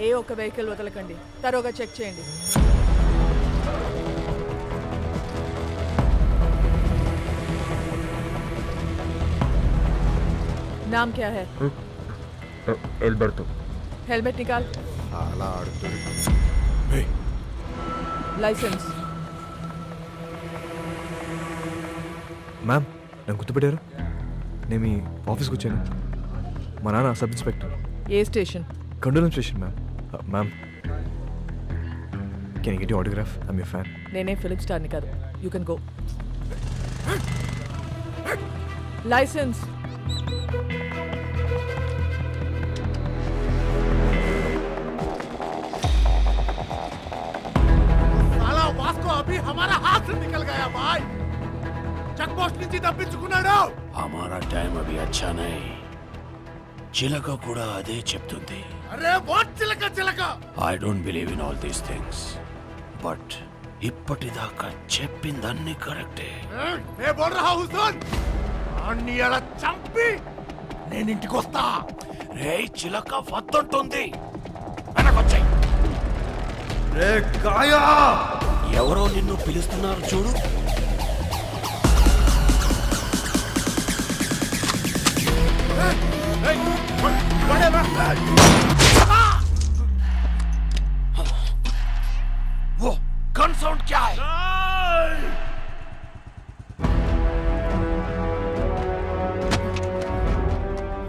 ఏ ఒక్క vehicle వదలకండి, తరోగా check చేయండి. नाम क्या है? एल्बर्टो. हेलमेट निकाल. लाइसेंस. మ్యామ్ నన్ను గుర్తుపెట్టారు? నేను మీ ఆఫీస్కి వచ్చాను. మా నాన్న sub inspector. A station? కండోలం station ma'am. Ma'am can get you autograph? I'm your fan. నేనే ఫిలిం స్టార్ని కాదు. You can go. లైసెన్స్. अभी हमारा हाथ से निकल गया भाई. चेक पोस्ट నుంచి తప్పించుకున్నాడు. हमारा टाइम अभी अच्छा नहीं. చిలక కూడా అదే చెప్తుంది. అరే వాట్ చిలక చిలక. I don't believe in all these things. But ఇప్పటిదాకా చెప్పిందన్నీ కరెక్టే. मैं बोल रहा हूं सुन. అన్ని అలా చంపి నేను ఇంటికి వస్తా. రే చిలక వద్దంటుంది. వెనకొచ్చాయి. రే గాయా. ఎవరో నిన్ను పిలుస్తున్నారు చూడు. वो गन साउंड क्या है?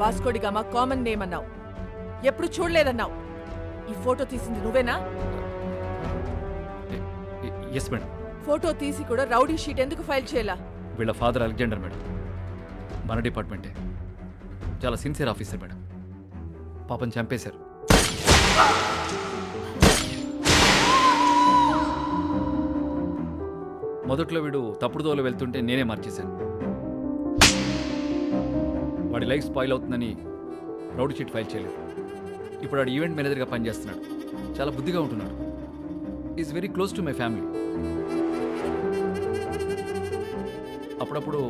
వాస్కోడి గామా కామన్ నేమ్ అన్నావు, ఎప్పుడు చూడలేదన్నావు. ఈ ఫోటో తీసింది నువ్వేనా? Yes madam. ఫోటో తీసి కూడా రౌడీ షీట్ ఎందుకు ఫైల్ చేయాలా? వీళ్ళ ఫాదర్ అలెగ్జాండర్ మేడం, మన డిపార్ట్మెంటే. చాలా సిన్సియర్ ఆఫీసర్ మేడం. పాపం చంపేశారు. మొదట్లో వీడు తప్పుడు దోవలో వెళ్తుంటే నేనే మార్చేశాను. వాడి లైఫ్ స్పాయిల్ అవుతుందని రౌడీ షీట్ ఫైల్ చేయలేదు. ఇప్పుడు వాడు ఈవెంట్ మేనేజర్గా పనిచేస్తున్నాడు. చాలా బుద్ధిగా ఉంటున్నాడు. Is very close to my family. అప్పుడప్పుడు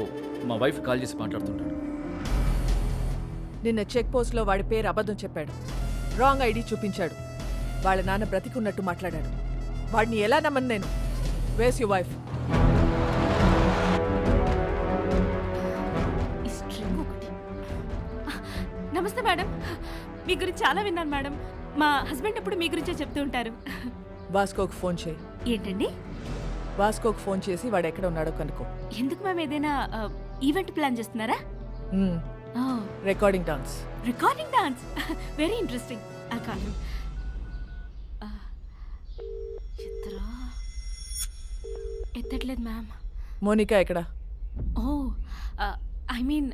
మా వైఫ్ కాల్ చేసి మాట్లాడుతుంటాడు. నిన్న చెక్ పోస్ట్లో వాడి పేరు అబద్ధం చెప్పాడు. రాంగ్ ఐడి చూపించాడు. వాళ్ళ నాన్న బ్రతికున్నట్టు మాట్లాడాడు. వాడిని ఎలా నమ్మను నేను? వేస్ యు వైఫ్? నమస్తే మేడం. మీ గురించి చాలా విన్నాను మేడం. మా హస్బెండ్ ఎప్పుడు మీ గురించే చెప్తూ ఉంటారు. వాస్కోకి ఫోన్ చేయి. ఏంటండి? వాస్కోకి ఫోన్ చేసి వాడు ఎక్కడ ఉన్నాడో కనుక్కో. ఎందుకు మేము ఏదైనా ఈవెంట్ ప్లాన్ చేస్తున్నారా? Recording dance. Recording dance, very interesting. కాదు ఎత్తట్లేదు మ్యామ్. మోనికా ఎక్కడ? Oh I mean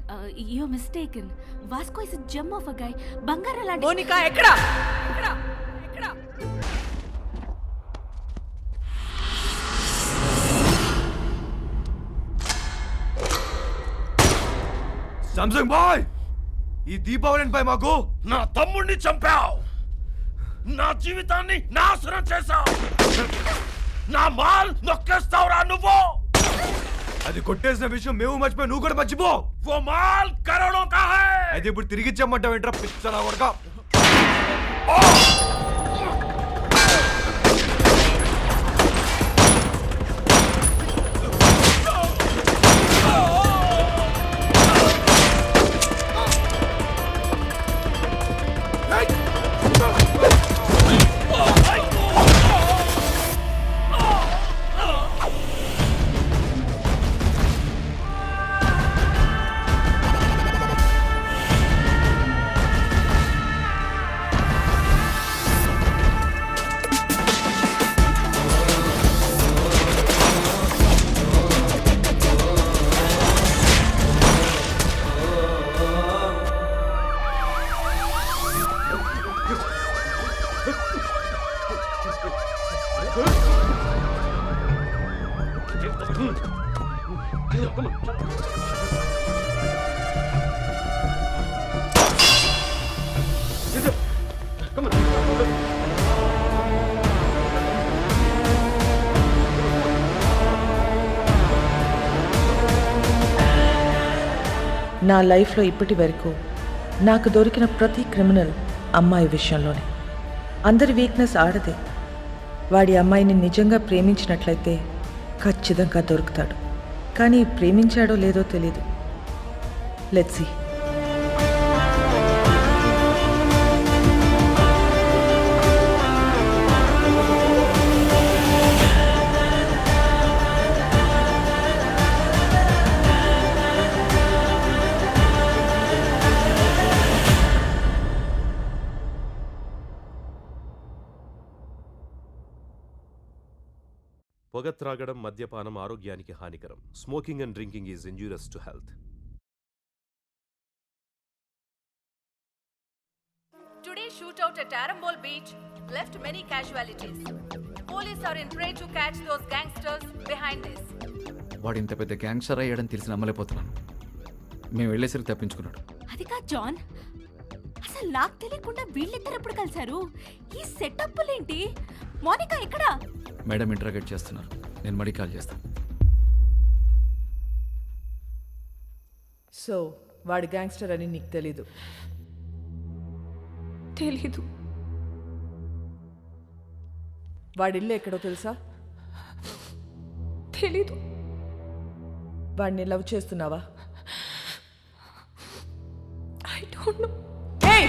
you are mistaken. Vasco is a gem of a guy. బంగారం లాంటి. మోనికా ఎక్కడ? ఎక్కడ? ఎక్కడ? సామ్సంగ్ బాయ్, ఈ దీపావళిపై మాకు నా తమ్ముడిని చంపావు. నా జీవితాన్ని నాశనం చేశావు. నా మాల్ నొక్కేస్తావురా నువ్వు. అది కొట్టేసిన విషయం మేము మర్చిపోయి నువ్వు కూడా మర్చిపో. वो माल करोड़ों का है. అయితే ఇప్పుడు తిరిగి ఇచ్చామంటావు ఏంట్రా పిచ్చనా కొడక? నా లైఫ్లో ఇప్పటి వరకు నాకు దొరికిన ప్రతి క్రిమినల్ అమ్మాయి విషయంలోనే. అందరి వీక్నెస్ ఆడదే. వాడి అమ్మాయిని నిజంగా ప్రేమించినట్లయితే ఖచ్చితంగా దొరుకుతాడు. కానీ ప్రేమించాడో లేదో తెలీదు. Let's see. పొగ త్రాగడం, మద్యపానం ఆరోగ్యానికి హానికరం. Smoking and drinking is injurious to health. Today's shootout at Arambol Beach left many casualties. Police are in prey to catch those gangsters behind this. వాడు ఇంత పెద్ద గ్యాంగ్స్టర్ అయ్యాడని తెలిసి నమ్మలేకపోతున్నాను. మేము వెళ్ళేసరికి తప్పించుకున్నాడు. అది కాదు జాన్, అసలు నాకు తెలియకుండా వీళ్ళిద్దరు ఎప్పుడు కలిశారు? ఈ సెటప్లేంటి? మోనికా ఎక్కడ? మేడం ఇంటరాగేట్ చేస్తున్నారు. నేను మడి కాల్ చేస్తాను. సో వాడు గ్యాంగ్స్టర్ అని నీకు తెలీదు? తెలీదు. వాడి ఇల్లు ఎక్కడో తెలుసా? తెలీదు. వాడిని లవ్ చేస్తున్నావా? I don't know. ఏయ్!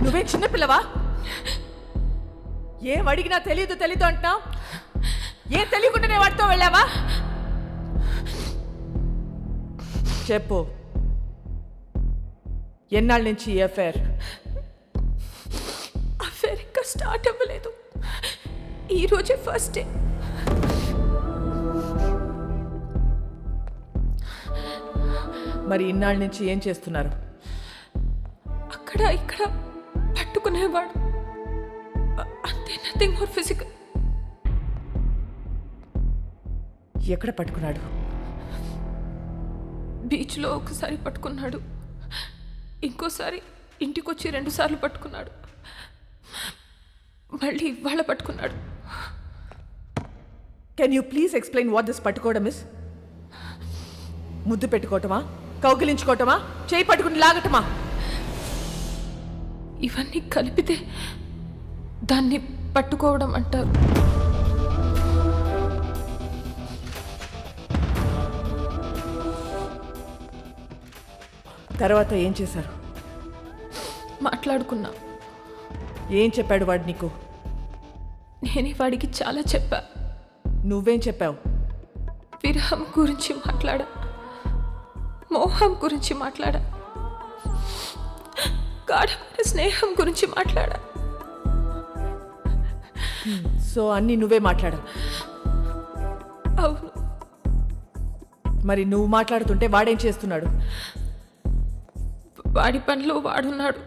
నువ్వే చిన్నపిల్లవా? ఏం అడిగినా తెలీదు తెలీదు అంటున్నావు. ఏం తెలియకుండానే వాడితో వెళ్ళావా? చెప్పు, ఎన్నాళ్ళ నుంచి ఈ అఫైర్? అఫేర్ ఇంకా స్టార్ట్ అవ్వలేదు. ఈరోజే ఫస్ట్ డే. మరి ఇన్నాళ్ళ నుంచి ఏం చేస్తున్నారు? అక్కడ ఇక్కడ పట్టుకునేవాడు, అంతే. Nothing more physical. ఎక్కడ పట్టుకున్నాడు? బీచ్లో ఒకసారి పట్టుకున్నాడు, ఇంకోసారి ఇంటికొచ్చి 2 సార్లు పట్టుకున్నాడు, మళ్ళీ ఇవాళ పట్టుకున్నాడు. Can you please explain what this పట్టుకోవడం ఇస్? ముద్దు పెట్టుకోవటమా, కౌగిలించుకోవటమా, చేయి పట్టుకుని లాగటమా? ఇవన్నీ కలిపితే దాన్ని పట్టుకోవడం అంటారు. తర్వాత ఏం చేశారు? మాట్లాడుకున్నా. ఏం చెప్పాడు వాడు నీకు? నేనే వాడికి చాలా చెప్పా. నువ్వేం చెప్పావు? విరహం గురించి మాట్లాడా, మోహం గురించి మాట్లాడా, గాఢమైన స్నేహం గురించి మాట్లాడా. సో అన్నీ నువ్వే మాట్లాడావు. అవును. మరి నువ్వు మాట్లాడుతుంటే వాడేం చేస్తున్నాడు? వాడి పనిలో వాడున్నాడు.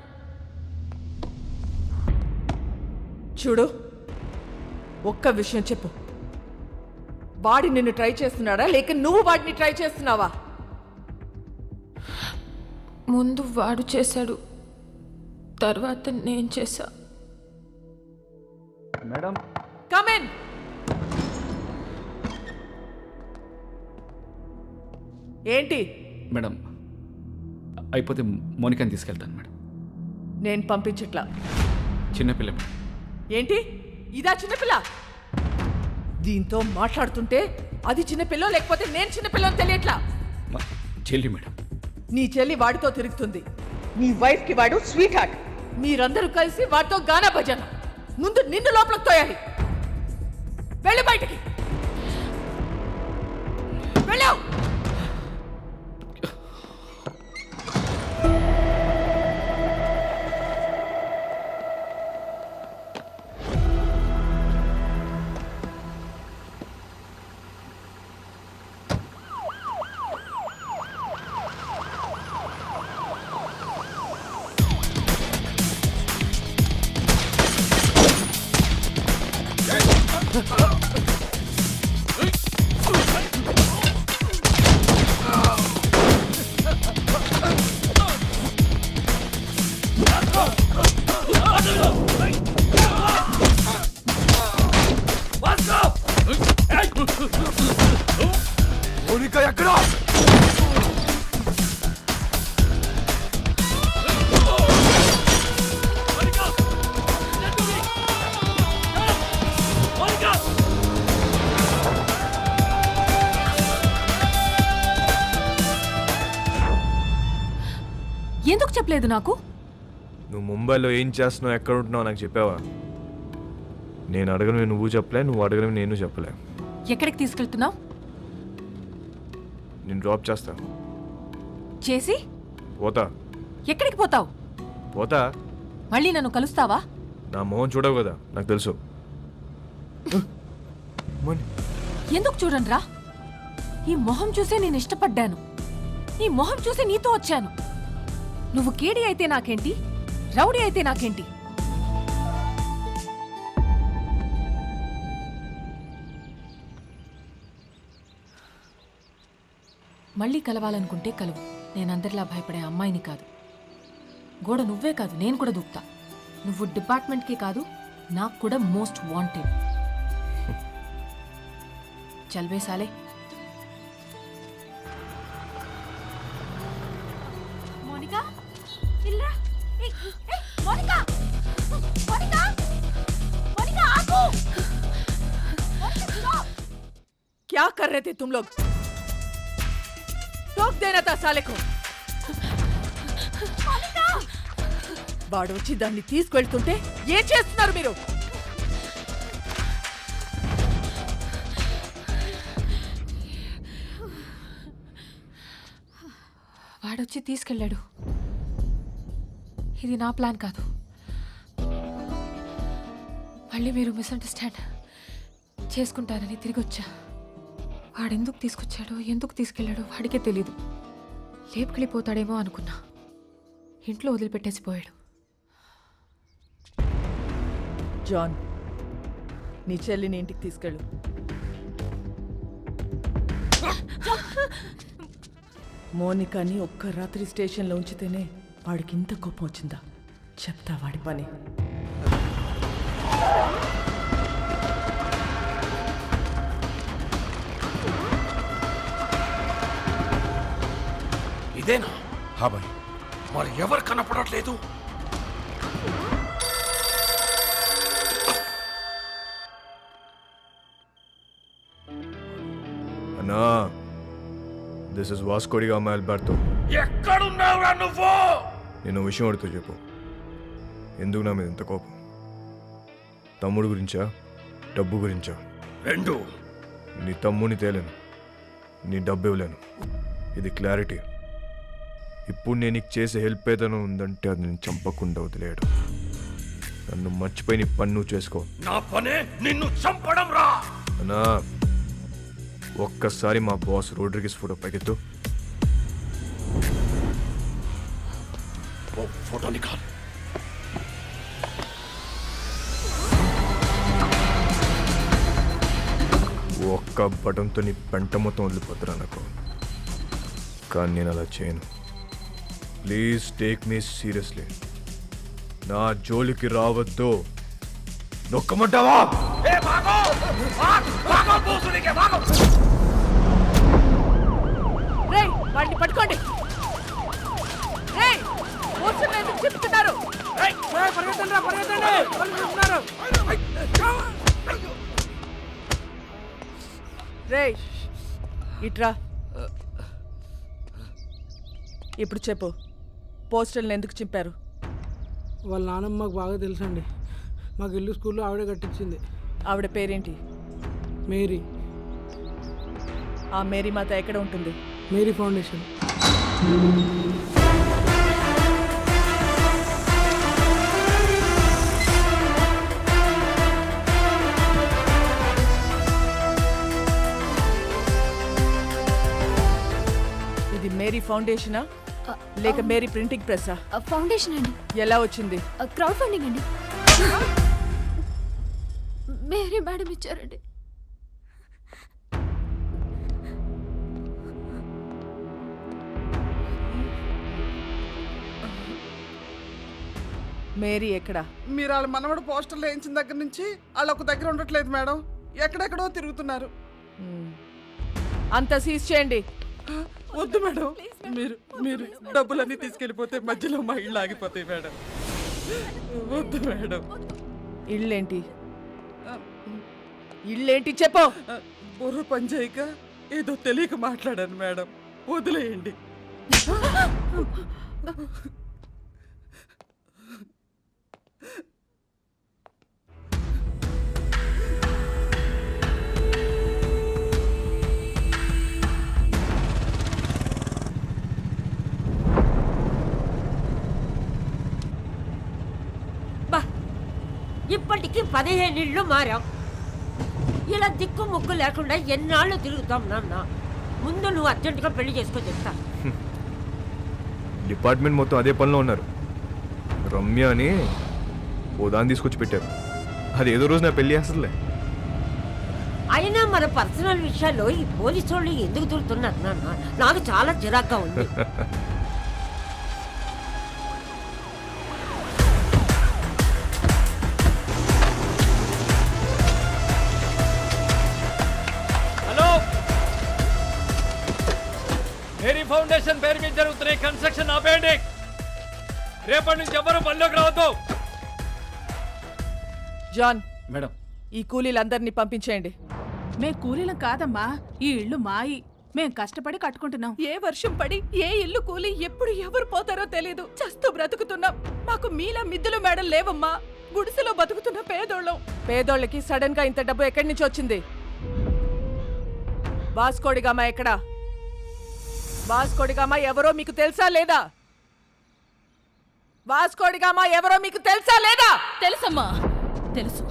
చూడు, ఒక్క విషయం చెప్పు. వాడి నిన్ను ట్రై చేస్తున్నాడా లేక నువ్వు వాడిని ట్రై చేస్తున్నావా? ముందు వాడు చేశాడు, తర్వాత నేను చేశా. Madam, come in. ఏంటి? మేడం అయిపోతే మోనికాని తీసుకెళ్తాను మేడం. నేను పంపించట్లా. చిన్నపిల్ల మేడం. ఏంటి ఇదా చిన్నపిల్ల? దీంతో మాట్లాడుతుంటే అది చిన్నపిల్ల లేకపోతే నేను చిన్నపిల్ల తెలియట్లా. మా చెల్లి మేడం. నీ చెల్లి వాడితో తిరుగుతుంది. నీ వైఫ్ కి వాడు స్వీట్ హార్ట్. మీరందరూ కలిసి వాడితో గానా భజన. ముందు నిన్ను లోపలికి తోయాలి. వెళ్ళి బయటికి వెళ్ళావు. ఎందుకు చెప్పలేదు నాకు? నువ్వు ముంబైలో ఏం చేస్తున్నావు, ఎక్కడ ఉంటున్నావు నాకు చెప్పావా? నేను అడగను నువ్వు చెప్పలే, నువ్వు అడగను నేను చెప్పలే. ఎక్కడికి తీసుకెళ్తున్నావు? నేను డ్రాప్ చేస్తా. చేసి పోతా. ఎక్కడికి పోతావు? పోతా. మళ్ళీ నన్ను కలుస్తావా? నా మొహం చూడవు కదా, నాకు తెలుసు. ఎందుకు చూడండిరా, ఈ మొహం చూసే నేను ఇష్టపడ్డాను. ఈ మొహం చూసి నీతో వచ్చాను. నువ్వు కేడి అయితే నాకేంటి, రౌడీ అయితే నాకేంటి? మళ్ళీ కలవాలనుకుంటే కలువు. నేనందరిలా భయపడే అమ్మాయిని కాదు. గోడ నువ్వే కాదు, నేను కూడా దూకుతా. నువ్వు డిపార్ట్మెంట్కే కాదు, నాకు కూడా మోస్ట్ వాంటెడ్. చల్వే సాలే. మోనికా, ఇల్లా. ఏయ్, ఏయ్, మోనికా! మోనికా! మోనికా, ఆగు! మోనికా, stop! क्या कर रहे थे तुम लोग? टोक देना था साले को. వాడు వచ్చి దాన్ని తీసుకెళ్తుంటే ఏం చేస్తున్నారు మీరు? వాడొచ్చి తీసుకెళ్ళాడు. ఇది నా ప్లాన్ కాదు. మళ్ళీ మీరు మిస్అండర్స్టాండ్ చేసుకుంటారని తిరిగి వచ్చా. వాడెందుకు తీసుకొచ్చాడో, ఎందుకు తీసుకెళ్ళాడో వాడికే తెలీదు. లేపుకెళ్ళిపోతాడేమో అనుకున్నా. ఇంట్లో వదిలిపెట్టేసి పోయాడు. జాన్, నీ చెల్లిని ఇంటికి తీసుకెళ్ళు. మోనికాని ఒక్క రాత్రి స్టేషన్లో ఉంచితేనే వాడికి ఇంత కోపం వచ్చిందా? చెప్తా వాడి పని. ఇదేనా? हाँ भाई. మరి ఎవరు కనపడట్లేదు? అన్నా, this is Vasco da Gama Alberto. ఎక్కడున్నావురా నువ్వు? నేను విషయం అడుగుతూ చెప్పు. ఎందుకు నా మీద ఇంత కోపం? తమ్ముడు గురించా, డబ్బు గురించా? రెండు. నీ తమ్ముని తేలేను, నీ డబ్బు ఇవ్వలేను. ఇది క్లారిటీ. ఇప్పుడు నేను నీకు చేసే హెల్ప్ ఏదైనా ఉందంటే అది నేను చంపకుండా వదిలేయడు. నన్ను మర్చిపోయి నీ పని నువ్వు చేసుకో. నా పనే నిన్ను చంపడం రా. అన్నా, ఒక్కసారి మా బాస్ రోడ్రిగిస్ ఫోటో పైకెత్తు. ఓ ఫోటో నికాల్. ఒక్క బటన్తో నీ పెంట మొత్తం వదిలిపోతున్నా నాకు. కానీ నేను అలా చేయను. Please take me seriously. నా జోలికి రావద్దు. నొక్కమంటావా? రేయ్, వాడిని పట్టుకోండి. రేయ్, కూర్చుని ఎందుకు చెప్తున్నారు? రేయ్, ఇట్రా. ఇప్పుడు చెప్పు, పోస్టర్లను ఎందుకు చింపారు? వాళ్ళ నాన్నమ్మ మాకు బాగా తెలుసండి. మాకు ఇల్లు స్కూల్లో ఆవిడే కట్టించింది. ఆవిడ పేరేంటి? మేరీ. ఆ మేరీ మాత ఎక్కడ ఉంటుంది? Mary foundation. ఇది మేరీ ఫౌండేషనా లేక మేరీ ప్రింటింగ్ ప్రెస్సా? ఫౌండేషన్ అండి. ఎలా వచ్చింది? క్రౌడ్ ఫండింగ్ అండి. మేరీ మేడం ఇచ్చారండి. మేరీ ఎక్కడా? మీరు వాళ్ళ మనవడు పోస్టర్లు వేయించిన దగ్గర నుంచి వాళ్ళు ఒక దగ్గర ఉండట్లేదు మేడం. ఎక్కడెక్కడో తిరుగుతున్నారు. అంతా సీజ్ చేయండి. వద్దు మేడం, మీరు మీరు డబ్బులన్నీ తీసుకెళ్ళిపోతే మధ్యలో మా ఇళ్ళు ఆగిపోతాయి మేడం. వద్దు మేడం. ఇళ్ళేంటి? ఇళ్ళేంటి చెప్పు. బుర్ర పని చేయక ఏదో తెలియక మాట్లాడాను మేడం. వదిలేయండి. ఇప్పటికి 15 ఇళ్ళు మారాం. ఇలా దిక్కు ముక్కు లేకుండా ఎన్నాళ్ళు తిరుగుతాం నాన్న. ముందు నువ్వు అర్జెంటుగా పెళ్లి చేసుకో చెప్తా. డిపార్ట్మెంట్ మొత్తం అదే పనిలో ఉన్నారు. రమ్య అని ఓ దాన్ని తీసుకొచ్చి పెట్టారు. అది ఏదో రోజు నా పెళ్లి చేస్తుందిలే. అయినా మన పర్సనల్ విషయాల్లో ఈ పోలీసు వాళ్ళు ఎందుకు తిరుగుతున్నారు నాన్న? నాకు చాలా చిరాగ్గా ఉంది. మేరీ ఫౌండేషన్ పేరు మీద జరుగుతున్న కన్స్ట్రక్షన్ ఆపేయండి. రేపటి నుంచి ఎవరు పనిలోకి రావద్దు. జాన్, మేడం, ఈ కూలీలందరినీ పంపించేయండి. మే కూలీలం కాదమ్మా, ఈ ఇల్లు మాయి. మేం కష్టపడి కట్టుకుంటున్నాం. ఏ వర్షం పడి ఏ ఇల్లు కూలి ఎప్పుడు ఎవరు పోతారో తెలీదు. చస్తూ బ్రతుకుతున్నాం. మాకు మీలా మిద్దులు మేడలు లేవమ్మా. గుడిసెలో బతుకుతున్న పేదోళ్ళం. పేదోళ్ళకి సడన్ గా ఇంత డబ్బు ఎక్కడి నుంచి వచ్చింది? వాస్కోడిగామా ఎక్కడా? వాస్కోడిగామా ఎవరో మీకు తెలుసా లేదా? వాస్కోడిగామా ఎవరో మీకు తెలుసా లేదా? తెలుసమ్మా, తెలుసు.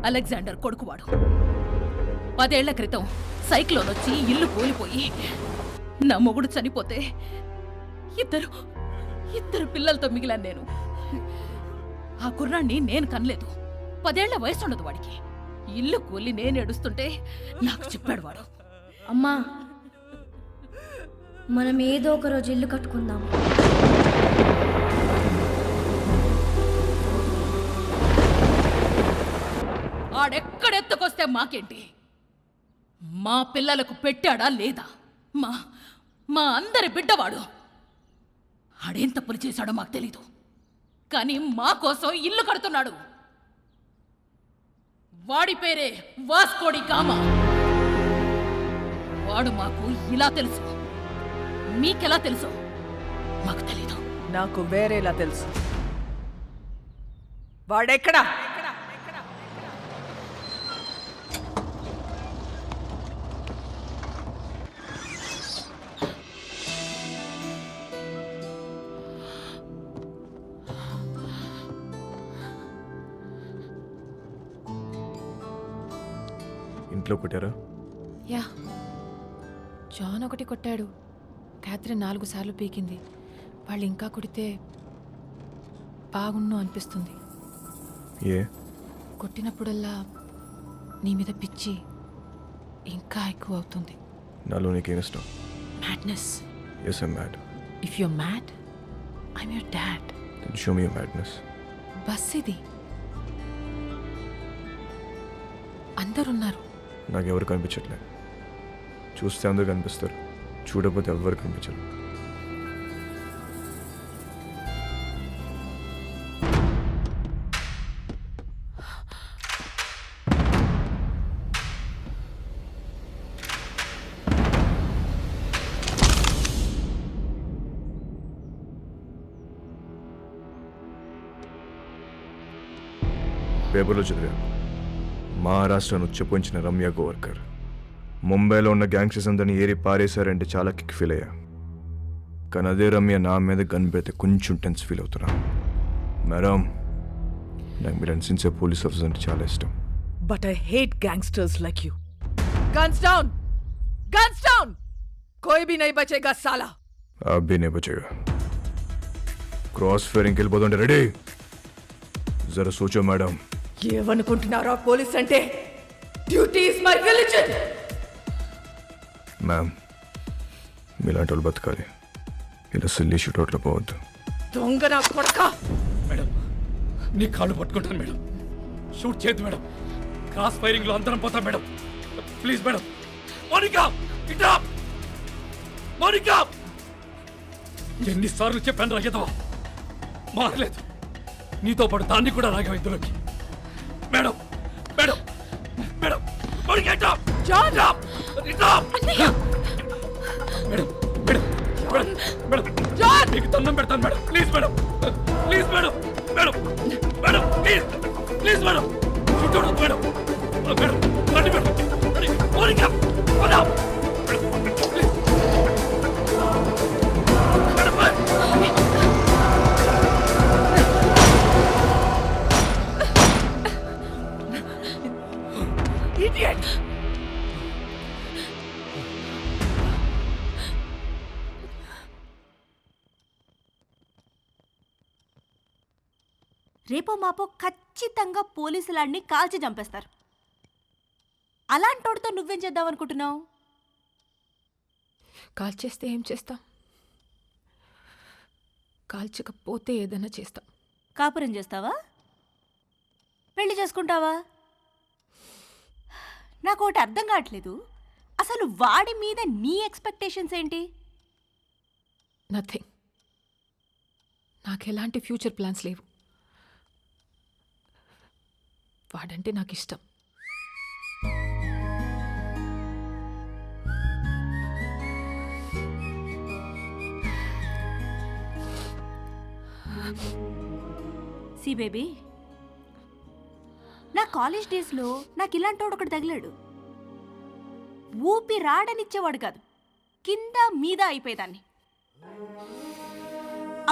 అలెగ్జాండర్ కొడుకువాడు. 10 ఏళ్ల క్రితం సైక్లోన్ వచ్చి ఇల్లు కూలిపోయి నా మొగుడు చనిపోతే ఇద్దరు పిల్లలతో మిగిలాను నేను. ఆ కుర్రాన్ని నేను కనలేదు. 10 ఏళ్ల వయసు ఉండదు వాడికి. ఇల్లు కూలి నేను ఏడుస్తుంటే నాకు చెప్పాడు వాడు. అమ్మా, మనం ఏదో ఒక రోజు ఇల్లు కట్టుకుందాం. ఆడెక్కడెత్తుకొస్తే మాకేంటి? మా పిల్లలకు పెట్టాడా లేదా? మా అందరి బిడ్డవాడు. ఆడేం తప్పులు చేశాడో మాకు తెలీదు, కానీ మా కోసం ఇల్లు కడుతున్నాడు. వాడి పేరే వాస్కోడి గామా. వాడు మాకు ఇలా తెలుసు. మీకెలా తెలుసు? మాకు తెలీదు. నాకు వేరేలా తెలుసు. వాడెక్కడా? ఇంట్లో కొట్టారా? యా, జాన్ ఒకటి కొట్టాడు. క్యాథరిన్ 4 సార్లు పీకింది. వాళ్ళు ఇంకా కొడితే బాగున్ను అనిపిస్తుంది. ఏ? కొట్టినప్పుడల్లా నీ మీద పిచ్చి ఇంకా ఎక్కువ అవుతుంది. నాలో నీకేం ఇష్టం? Madness. Yes, I'm mad. If you're mad, I'm your dad. Then show me your madness. Bus ఇది. అందరున్నారు. నాకెవరు కనిపించట్లేదు. చూస్తే అందరూ కనిపిస్తారు, చూడకపోతే ఎవ్వరు కనిపించరు. పేపర్లో చదివా, మహారాష్ట్రను ఉచ్చపోయించిన రమ్య గోవర్కర్ ముంబైలో ఉన్న గ్యాంగ్స్టర్స్ అందరినీ ఏరి పారేశారంటే చాలా కిక్ ఫీల్ అయ్యా. కానీ అదే రమ్య నా మీద గన్ పెడితే కొంచెం టెన్స్ ఫీల్ అవుతున్నా. మేడం, నాకు మీరు సిన్సియర్ పోలీస్ ఆఫీసర్ అంటే చాలా ఇష్టం. But I hate gangsters like you. Guns down! Guns down! कोई भी नहीं बचेगा साला. आप भी नहीं बचेगा. क्रॉस फायरिंग के लिए बोलते रेडी. जरा सोचो मैडम. ఏమనుకుంటున్నారా పోలీస్ అంటే? Duty is my religion. Ma'am, మీలాంటి వాళ్ళు బతకాలి, ఇలా సిల్లీ షూట్అవుట్లో పోవద్దు. దొంగ నా కొడక. మేడం, నీ కాళ్ళు పట్టుకుంటాను మేడం. షూట్ చేయద్దు మేడం. క్రాస్ ఫైరింగ్ లో అందరం పోతాం మేడం. Please madam. మోనికా, ఇట్రా. మోనికా, ఎన్నిసార్లు చెప్పాను రాగేదవా, మారలేదు. నీతో పాటు దాన్ని కూడా రాగా ఇందులోకి. మేడం, మేడం, మేడం, మోనికా ఇట్రా. జాన్, ఇట్రా. మేడం, మేడం, మేడం, మేడం మీకు దండం పెడతాను madam. Please madam, please madam, madam, madam, please, please madam, చూడదు మేడం, మేడం, రండి మేడం, రండి. మౌనిక, వద్దా. Madam, please. Madam, Idiot! రేపో మాపో ఖచ్చితంగా పోలీసులాడిని కాల్చి చంపేస్తారు. అలాంటోడితో నువ్వేం చేద్దాం అనుకుంటున్నావు? కాల్చేస్తే ఏం చేస్తాం? కాల్చకపోతే ఏదైనా చేస్తాం. కాపురం చేస్తావా? పెళ్లి చేసుకుంటావా? నాకు ఒకటి అర్థం కావట్లేదు. అసలు వాడి మీద నీ ఎక్స్పెక్టేషన్స్ ఏంటి? నథింగ్. నాకు ఎలాంటి ఫ్యూచర్ ప్లాన్స్ లేవు. వాడంటే నాకు ఇష్టం. సి బేబీ, నా కాలేజ్ డేస్లో నాకు ఇలాంటోడు ఒకటి తగిలాడు. ఊపి రాడనిచ్చేవాడు కాదు, కింద మీద అయిపోయేదాన్ని.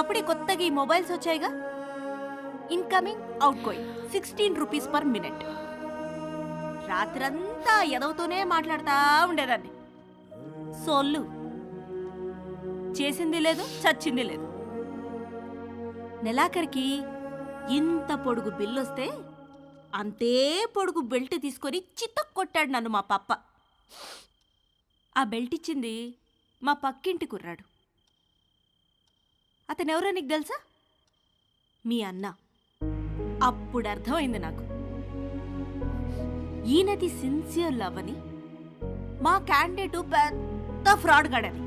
అప్పుడే కొత్తగా ఈ మొబైల్స్ వచ్చాయిగా, incoming outgoing 16 rupees per minute. రాత్రంతా ఎదవుతూనే మాట్లాడుతూ ఉండేదాన్ని. సోళ్ళు చేసింది లేదు, చచ్చింది లేదు. నెలాఖరికి ఇంత పొడుగు బిల్లు వస్తే అంతే పొడుగు బెల్ట్ తీసుకొని చితక్ కొట్టాడు నన్ను మా పప్ప. ఆ బెల్ట్ ఇచ్చింది మా పక్కింటి కుర్రాడు. అతనెవరో నీకు తెలుసా? మీ అన్న. అప్పుడు అర్థమైంది నాకు, ఈయనది సిన్సియర్ లవ్ అని, మా క్యాండిడేటు పెద్ద ఫ్రాడ్ గాడని.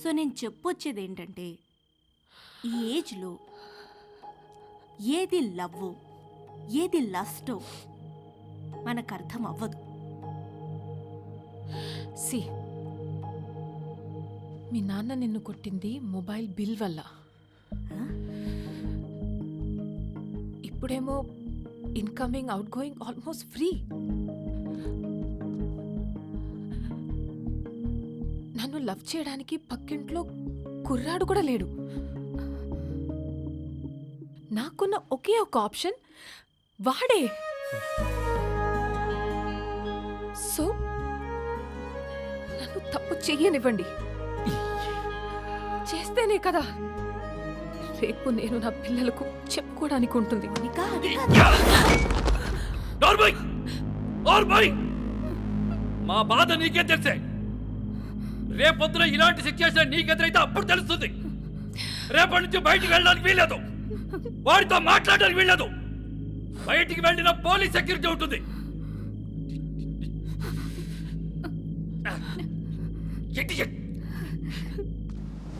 సో నేను చెప్పొచ్చేది ఏంటంటే, ఈ ఏజ్లో ఏది లవ్వో ఏది లస్టో మనకు అర్థం అవ్వదు. సి, మీ నాన్న నిన్ను కొట్టింది మొబైల్ బిల్ వల్ల. ఇప్పుడేమో incoming out going almost free. నన్ను లవ్ చేయడానికి పక్కింట్లో కుర్రాడు కూడా లేడు. నాకున్న ఒకే ఒక ఆప్షన్ వాడే. సో నన్ను తప్పు చెయ్యనివ్వండి. చేస్తేనే కదా రేపు నేను నా పిల్లలకు చెప్పుకోవడానికి ఉంటుంది. మా బాధ నీకే తెలిసే. రేపొద్దున ఇలాంటి సిచ్యువేషన్ నీకెదురైతే అప్పుడు తెలుస్తుంది. రేపటి నుంచి బయటికి వెళ్ళడానికి వీల్లేదు, వాడితో మాట్లాడడానికి వీల్లేదు. బయటికి వెళ్ళిన పోలీస్ సెక్యూరిటీ ఉంటుంది. Idiot!